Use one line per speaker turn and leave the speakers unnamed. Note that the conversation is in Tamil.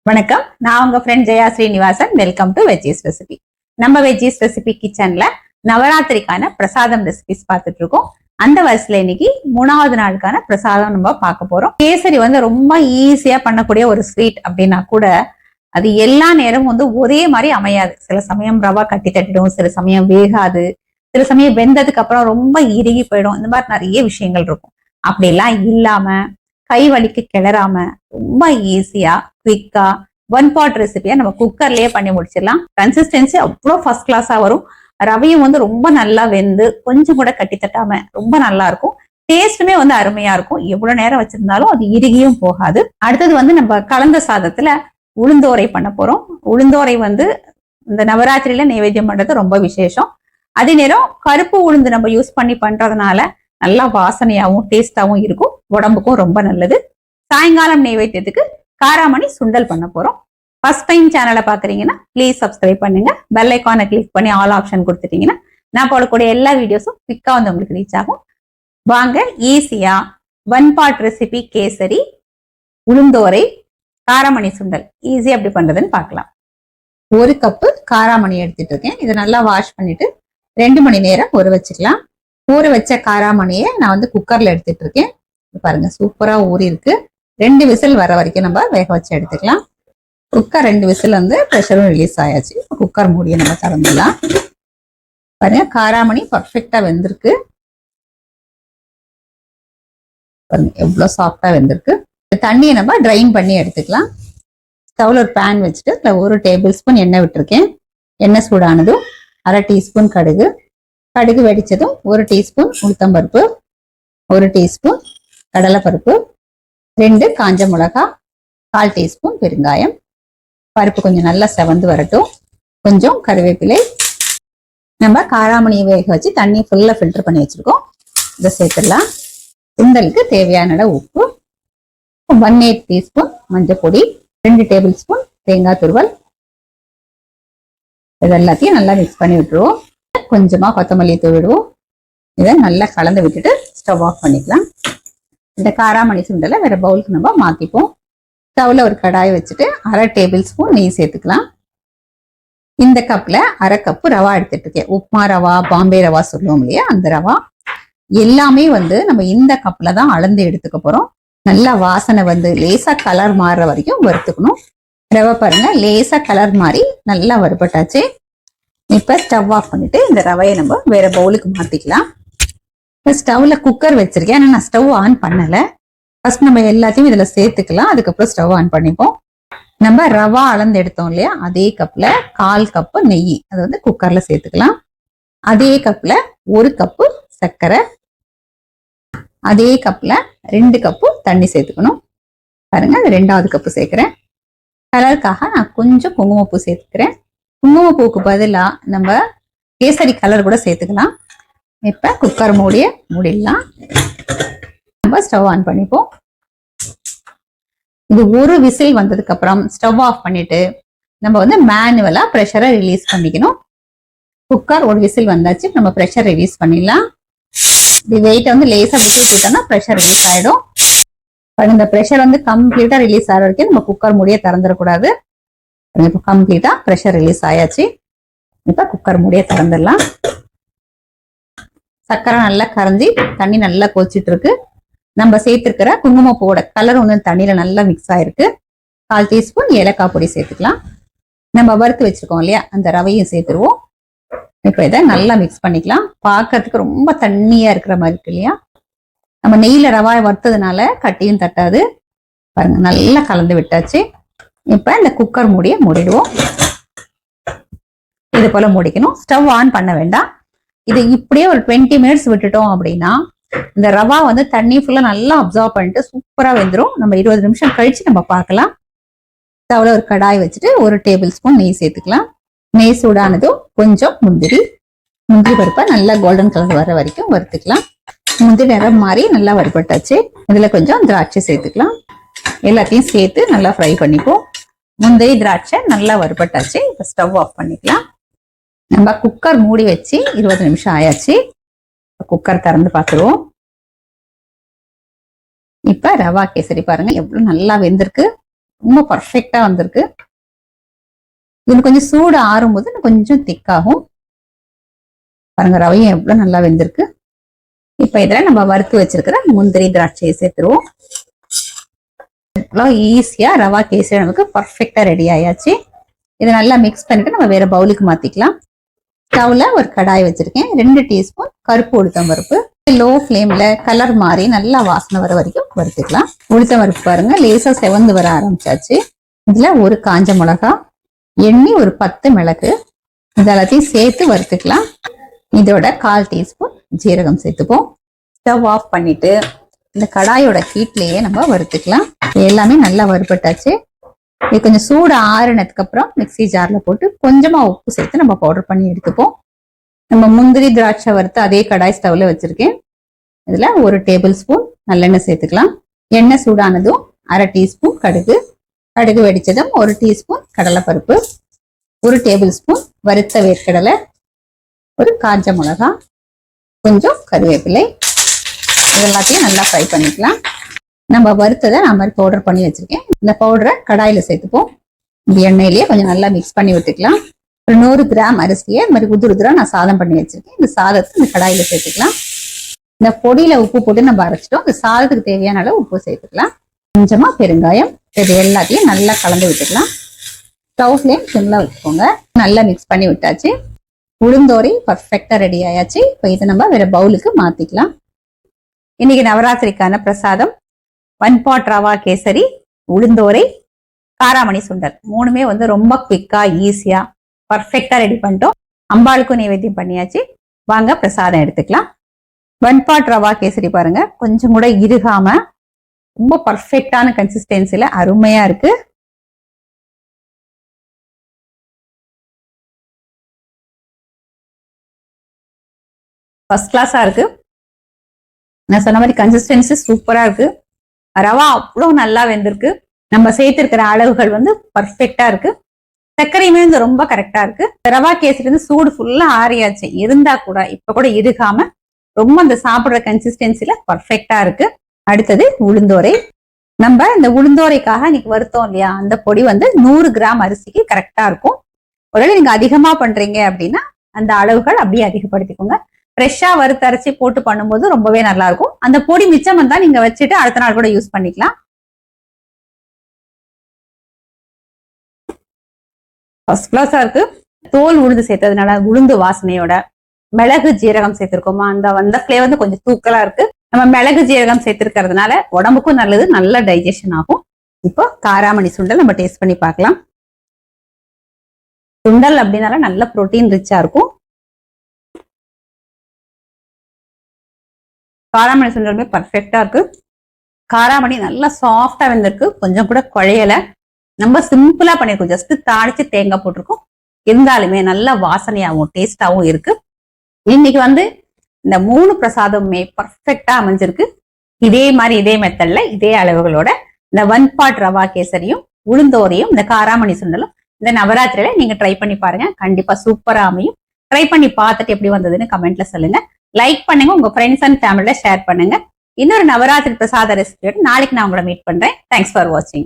வணக்கம். நான் உங்க friend Jaya Srinivasan. Welcome to veggies recipe. நம்ம வெஜ்ஜீஸ் ரெசிபி கிச்சன்ல நவராத்திரிக்கான பிரசாதம் ரெசிபிஸ் பார்த்துட்டு இருக்கோம். அந்த வரிசையில இன்னைக்கு 3வது நாளுக்கான பிரசாதம் நம்ம பார்க்க போறோம். கேசரி ரொம்ப ஈஸியா பண்ணக்கூடிய ஒரு ஸ்வீட் அப்படின்னா கூட அது எல்லா நேரமும் ஒரே மாதிரி அமையாது. சில சமயம் ரவா கட்டி தட்டிடும், சில சமயம் வேகாது, சில சமயம் வெந்ததுக்கு அப்புறம் ரொம்ப இறுகி போயிடும். இந்த மாதிரி நிறைய விஷயங்கள் இருக்கும். அப்படி எல்லாம் இல்லாம கை வலிக்கு கிளறாம ரொம்ப ஈஸியா குவிக்கா ஒன் பாட் ரெசிபியா நம்ம குக்கர்லயே பண்ணி முடிச்சிடலாம். கன்சிஸ்டன்சி அவ்வளோ ஃபர்ஸ்ட் கிளாஸா வரும். ரவையும் ரொம்ப நல்லா வெந்து கொஞ்சம் கூட கட்டி தட்டாம ரொம்ப நல்லா இருக்கும். டேஸ்ட்டுமே அருமையா இருக்கும். எவ்வளவு நேரம் வச்சிருந்தாலும் அது இறுகியும் போகாது. அடுத்தது நம்ம கலந்த சாதத்துல உளுந்தோரை பண்ண போறோம். உளுந்தோரை இந்த நவராத்திரியில நைவேத்தியம் பண்றது ரொம்ப விசேஷம். அதே நேரம் கருப்பு உளுந்து நம்ம யூஸ் பண்ணி பண்றதுனால நல்லா வாசனையாவும் டேஸ்டாவும் இருக்கும். உடம்புக்கும் ரொம்ப நல்லது. சாயங்காலம் நைவேத்தியத்துக்கு காராமணி சுண்டல் பண்ண போறோம். ஃபர்ஸ்ட் டைம் சேனலை பாக்குறீங்கன்னா ப்ளீஸ் சப்ஸ்கிரைப் பண்ணுங்க. பெல் ஐக்கானை கிளிக் பண்ணி ஆல் ஆப்ஷன் கொடுத்துட்டீங்கன்னா நான் போடக்கூடிய எல்லா வீடியோஸும் குவிக்கா உங்களுக்கு ரீச் ஆகும். வாங்க ஈஸியா ஒன் பாட் ரெசிபி கேசரி உளுந்தோரை காராமணி சுண்டல் ஈஸியா எப்படி பண்றதுன்னு பார்க்கலாம். 1 கப்பு காராமணி எடுத்துட்டு இருக்கேன். இதை நல்லா வாஷ் பண்ணிட்டு 2 மணி நேரம் ஊற வச்சுக்கலாம். ஊற வச்ச காராமணியை நான் குக்கர்ல எடுத்துட்டு இருக்கேன். பாருங்க சூப்பரா ஊறி இருக்கு. 2 விசில் வர வரைக்கும் நம்ம வேக வச்சு எடுத்துக்கலாம். குக்கர் 2 விசில் ப்ரெஷரும் ரிலீஸ் ஆயாச்சு. குக்கர் மூடியை நம்ம திறந்துடலாம். பாருங்க காராமணி பர்ஃபெக்டா வெந்திருக்கு. பாருங்க எவ்வளவு சாஃப்டா வெந்திருக்கு. தண்ணியை நம்ம ட்ரைன் பண்ணி எடுத்துக்கலாம். ஸ்டவ்ல ஒரு பேன் வச்சுட்டு அதுல 1 டேபிள் ஸ்பூன் எண்ணெய் விட்டுருக்கேன். எண்ணெய் சூடானதும் 1/2 டீஸ்பூன் கடுகு, கடுகு வெடிச்சதும் 1 டீஸ்பூன் உளுத்தம்பருப்பு, 1 டீஸ்பூன் கடலைப்பருப்பு, 2 காஞ்ச மிளகாய், 1/4 டீஸ்பூன் பெருங்காயம். பருப்பு கொஞ்சம் நல்லா செவந்து வரட்டும். கொஞ்சம் கருவேப்பிலை. நம்ம காராமணியை வேக வச்சு தண்ணி ஃபுல்லா ஃபில்டர் பண்ணி வச்சிருக்கோம். இதை சேர்த்துடலாம். சுண்டலுக்கு தேவையான உப்பு, 1/8 டீஸ்பூன் மஞ்சள் பொடி, 2 டேபிள் ஸ்பூன் தேங்காய் துருவல். இது எல்லாத்தையும் நல்லா மிக்ஸ் பண்ணி விட்டுருவோம். கொஞ்சமா கொத்தமல்லி தூவிடுவோம். இதை நல்லா கலந்து விட்டுட்டு ஸ்டவ் ஆஃப் பண்ணிக்கலாம். இந்த காராமணி சுண்டலை வேற பவுலுக்கு நம்ம மாத்திப்போம். ஸ்டவ்ல ஒரு கடாய் வச்சுட்டு 1/2 டேபிள் ஸ்பூன் நெய் சேர்த்துக்கலாம். இந்த கப்ல 1/2 கப்பு ரவா எடுத்துட்டு இருக்கேன். உப்மா ரவா, பாம்பே ரவா சொல்லுவோம் இல்லையா, அந்த ரவா எல்லாமே நம்ம இந்த கப்ல தான் அளந்து எடுத்துக்க போறோம். நல்லா வாசனை லேசா கலர் மாறுற வரைக்கும் வறுத்துக்கணும். ரவை பாருங்க லேசா கலர் மாறி நல்லா வறுபட்டாச்சு. இப்ப ஸ்டவ் ஆஃப் பண்ணிட்டு இந்த ரவையை நம்ம வேற பவுலுக்கு மாத்திக்கலாம். ஸ்டவ்ல குக்கர் வச்சிருக்கேன். ஆனா நான் ஸ்டவ் ஆன் பண்ணல. ஃபர்ஸ்ட் நம்ம எல்லாத்தையும் இதுல சேர்த்துக்கலாம். அதுக்கப்புறம் ஸ்டவ் ஆன் பண்ணிப்போம். நம்ம ரவா அளந்து எடுத்தோம் இல்லையா, அதே கப்ல 1/4 கப்பு நெய் அதை குக்கர்ல சேர்த்துக்கலாம். அதே கப்ல 1 கப்பு சர்க்கரை, அதே கப்ல 2 கப்பு தண்ணி சேர்த்துக்கணும். பாருங்க அது 2வது கப்பு சேர்க்கிறேன். கலருக்காக நான் கொஞ்சம் குங்குமப்பூ சேர்த்துக்கிறேன். குங்குமப்பூக்கு பதிலா நம்ம கேசரி கலர் கூட சேர்த்துக்கலாம். இப்ப குக்கர் மூடிடலாம். நம்ம ஸ்டவ் ஆன் பண்ணிப்போம். இது 1 விசில் வந்ததுக்கு அப்புறம் ஸ்டவ் ஆஃப் பண்ணிட்டு நம்ம மேனுவலா ப்ரெஷரை ரிலீஸ் பண்ணிக்கணும். குக்கர் 1 விசில் வந்தாச்சு. நம்ம ப்ரெஷர் ரிலீஸ் பண்ணிடலாம். இது வெயிட் லேசா விட்டுட்டோம்னா ப்ரெஷர் ரிலீஸ் ஆயிடும். இந்த ப்ரெஷர் கம்ப்ளீட்டா ரிலீஸ் ஆகிற வரைக்கும் நம்ம குக்கர் மூடியை திறந்துடக்கூடாது. இப்போ கம்ப்ளீட்டா ப்ரெஷர் ரிலீஸ் ஆயாச்சு. இப்ப குக்கர் மூடியை திறந்துடலாம். சர்க்கரை நல்லா கரைஞ்சி தண்ணி நல்லா கொதிச்சிட்டு இருக்கு. நம்ம சேர்த்திருக்கிற குங்குமப்பூவோட கலர் தண்ணியில நல்லா மிக்ஸ் ஆயிருக்கு. 1/4 டீஸ்பூன் ஏலக்காய் பொடி சேர்த்துக்கலாம். நம்ம வறுத்து வச்சிருக்கோம் இல்லையா, அந்த ரவையும் சேர்த்துருவோம். இப்ப இதை நல்லா மிக்ஸ் பண்ணிக்கலாம். பார்க்கறதுக்கு ரொம்ப தண்ணியா இருக்கிற மாதிரி இருக்கு இல்லையா. நம்ம நெய்யில ரவாயை வறுத்ததுனால கட்டியும் தட்டாது. பாருங்க நல்லா கலந்து விட்டாச்சு. இப்ப இந்த குக்கர் மூடியை மூடிடுவோம். இது போல மூடிக்கணும். ஸ்டவ் ஆன் பண்ண வேண்டாம். இது இப்படியே ஒரு 20 மினிட்ஸ் விட்டுட்டோம் அப்படின்னா இந்த ரவா தண்ணி ஃபுல்லா நல்லா அப்சர்வ் பண்ணிட்டு சூப்பரா வெந்துடும். நம்ம 20 நிமிஷம் கழிச்சு நம்ம பார்க்கலாம். ஸ்டவ்ல ஒரு கடாய் வச்சுட்டு 1 டேபிள் ஸ்பூன் நெய் சேர்த்துக்கலாம். நெய் சூடானதும் கொஞ்சம் முந்திரி பருப்பை நல்லா கோல்டன் கலர் வர வரைக்கும் வறுத்துக்கலாம். முந்திரி நிறம் மாறி நல்லா வறுபட்டாச்சு. இதுல கொஞ்சம் திராட்சை சேர்த்துக்கலாம். எல்லாத்தையும் சேர்த்து நல்லா ஃப்ரை பண்ணிப்போம். முந்திரி திராட்சை நல்லா வறுபட்டாச்சு. இப்ப ஸ்டவ் ஆஃப் பண்ணிக்கலாம். நம்ம குக்கர் மூடி வச்சு 20 நிமிஷம் ஆயாச்சு. குக்கர் திறந்து பார்த்துருவோம். இப்ப ரவா கேசரி பாருங்க எவ்வளவு நல்லா வெந்திருக்கு. ரொம்ப பர்ஃபெக்டா வந்திருக்கு. இது கொஞ்சம் சூடு ஆறும்போது கொஞ்சம் திக்காகும். பாருங்க ரவையும் எவ்வளவு நல்லா வெந்திருக்கு. இப்ப இதுல நம்ம வறுத்து வச்சிருக்கிற முந்திரி திராட்சையை சேர்த்துருவோம். ஈஸியா ரவா கேசரி நமக்கு பர்ஃபெக்டா ரெடி ஆயாச்சு. இதை நல்லா மிக்ஸ் பண்ணிட்டு நம்ம வேற பவுலுக்கு மாத்திக்கலாம். ஸ்டவ்ல ஒரு கடாய் வச்சிருக்கேன். 2 டீஸ்பூன் கருப்பு உளுத்தம் பருப்பு. லோ ஃப்ளேம்ல கலர் மாறி நல்லா வாசனை வர வரைக்கும் வறுத்துக்கலாம். உளுத்தம் பருப்பு பாருங்க லேசா செவந்து வர ஆரம்பிச்சாச்சு. இதுல ஒரு காஞ்ச மிளகா, எண்ணெய் ஒரு 10 மிளகு, இதெல்லாத்தையும் சேர்த்து வறுத்துக்கலாம். இதோட 1/4 டீஸ்பூன் ஜீரகம் சேர்த்துப்போம். ஸ்டவ் ஆஃப் பண்ணிட்டு இந்த கடாயோட ஹீட்லயே நம்ம வறுத்துக்கலாம். எல்லாமே நல்லா வறுபட்டாச்சு. இது கொஞ்சம் சூடு ஆறுனதுக்கு அப்புறம் மிக்ஸி ஜார்ல போட்டு கொஞ்சமா உப்பு சேர்த்து நம்ம பவுடர் பண்ணி எடுத்துப்போம். நம்ம முந்திரி திராட்சை வறுத்து அதே கடாய் ஸ்டவ்ல வச்சிருக்கேன். இதுல 1 டேபிள் ஸ்பூன் நல்லெண்ணெய் சேர்த்துக்கலாம். எண்ணெய் சூடானதும் 1/2 டீஸ்பூன் கடுகு, கடுகு வெடிச்சதும் 1 டீஸ்பூன் கடலைப்பருப்பு, 1 டேபிள் ஸ்பூன் வறுத்த வேர்க்கடலை, ஒரு காஞ்ச மிளகா, கொஞ்சம் கருவேப்பிலை, இதெல்லாத்தையும் நல்லா ஃப்ரை பண்ணிக்கலாம். நம்ம வறுத்ததை நான் மாதிரி பவுடர் பண்ணி வச்சிருக்கேன். இந்த பவுடரை கடாயில சேர்த்துப்போம். இந்த எண்ணெயிலேயே கொஞ்சம் நல்லா மிக்ஸ் பண்ணி விட்டுக்கலாம். ஒரு 100 கிராம் அரிசியை இந்த மாதிரி உதுருதுரா நான் சாதம் பண்ணி வச்சிருக்கேன். இந்த சாதத்தை இந்த கடாயில சேர்த்துக்கலாம். இந்த பொடியில உப்பு போட்டு நம்ம அரைச்சிட்டோம். இந்த சாதத்துக்கு தேவையான அளவு உப்பு சேர்த்துக்கலாம். கொஞ்சமா பெருங்காயம், இது எல்லாத்தையும் நல்லா கலந்து விட்டுக்கலாம். ஸ்டவ் ஃப்ளேம் சிம்ல வச்சுக்கோங்க. நல்லா மிக்ஸ் பண்ணி விட்டாச்சு. உளுந்தோரை பர்ஃபெக்டா ரெடி ஆயாச்சு. இப்போ இதை நம்ம வேற பவுலுக்கு மாத்திக்கலாம். இன்னைக்கு நவராத்திரிக்கான பிரசாதம் 1 பாட் ரவா கேசரி, உளுந்தோரை, காராமணி சுண்டல். 3மே வந்து ரொம்ப குவிக்கா ஈஸியா பர்ஃபெக்டா ரெடி பண்ணிட்டோம். அம்பாளுக்கும் நைவேத்தியம் பண்ணியாச்சு. வாங்க பிரசாதம் எடுத்துக்கலாம். 1 பாட் ரவா கேசரி பாருங்க கொஞ்சம் கூட இறுகாம ரொம்ப பர்ஃபெக்டான கன்சிஸ்டன்சில அருமையா இருக்கு. ஃபர்ஸ்ட் கிளாஸா இருக்கு. நான் சொன்ன மாதிரி கன்சிஸ்டன்சி சூப்பரா இருக்கு. ரவா அவ்வளவு நல்லா வெந்திருக்கு. நம்ம சேர்த்திருக்கிற அளவுகள் வந்து பர்ஃபெக்டா இருக்கு. சர்க்கரையுமே வந்து ரொம்ப கரெக்டா இருக்கு. ரவா கேசரி வந்து சூடு ஃபுல்லா ஆறியாச்சு இருந்தா கூட இப்ப கூட இறுகாம ரொம்ப அந்த சாப்பிடுற கன்சிஸ்டன்சில பர்ஃபெக்டா இருக்கு. அடுத்தது உளுந்தோரை. நம்ம இந்த உளுந்தோரைக்காக இன்னைக்கு வருத்தோம் இல்லையா, அந்த பொடி வந்து 100 கிராம் அரிசிக்கு கரெக்டா இருக்கும். ஒருவேளை நீங்க அதிகமா பண்றீங்க அப்படின்னா அந்த அளவுகள் அப்படியே அதிகப்படுத்திக்கோங்க. ஃப்ரெஷ்ஷா வறுத்து அரைச்சி போட்டு பண்ணும்போது ரொம்பவே நல்லா இருக்கும். அந்த பொடி மிச்சம் வந்தா நீங்க வச்சுட்டு அடுத்த நாள் கூட யூஸ் பண்ணிக்கலாம். ஃபர்ஸ்ட் கிளாஸா இருக்கு. தோல் உளுந்து சேர்த்ததுனால உளுந்து வாசனையோட மிளகு ஜீரகம் சேர்த்திருக்கோமா, அந்த ஃபிளேவர் வந்து கொஞ்சம் தூக்கலா இருக்கு. நம்ம மிளகு ஜீரகம் சேர்த்திருக்கிறதுனால உடம்புக்கும் நல்லது, நல்ல டைஜஷன் ஆகும். இப்போ காராமணி சுண்டல் நம்ம டேஸ்ட் பண்ணி பார்க்கலாம். சுண்டல் அப்படின்னால நல்ல புரோட்டீன் ரிச்சா இருக்கும். காராமணி சுண்டலுமே பர்ஃபெக்டா இருக்கு. காராமணி நல்லா சாஃப்டா வெந்திருக்கு. கொஞ்சம் கூட குழையல. நம்ம சிம்பிளா பண்ணிருக்கோம். ஜஸ்ட் தாளிச்சு தேங்காய் போட்டிருக்கோம். இருந்தாலுமே நல்ல வாசனையாகவும் டேஸ்டாவும் இருக்கு. இன்னைக்கு வந்து இந்த 3 பிரசாதமுமே பர்ஃபெக்டா அமைஞ்சிருக்கு. இதே மாதிரி இதே மெத்தட்ல இதே அளவுகளோட இந்த 1 பாட் ரவா கேசரியும் உளுந்தோரையும் இந்த காராமணி சுண்டலும் இந்த நவராத்திரியில நீங்க ட்ரை பண்ணி பாருங்க. கண்டிப்பா சூப்பரா அமையும். ட்ரை பண்ணி பார்த்துட்டு எப்படி வந்ததுன்னு கமெண்ட்ல சொல்லுங்க. லைக் பண்ணுங்க, உங்க ஃப்ரெண்ட்ஸ் அண்ட் ஃபேமிலியில ஷேர் பண்ணுங்க. இன்னொரு நவராத்திரி பிரசாத ரெசிபியோட நாளைக்கு நான் உங்களை மீட் பண்றேன். தேங்க்ஸ் ஃபார் வாட்சிங்.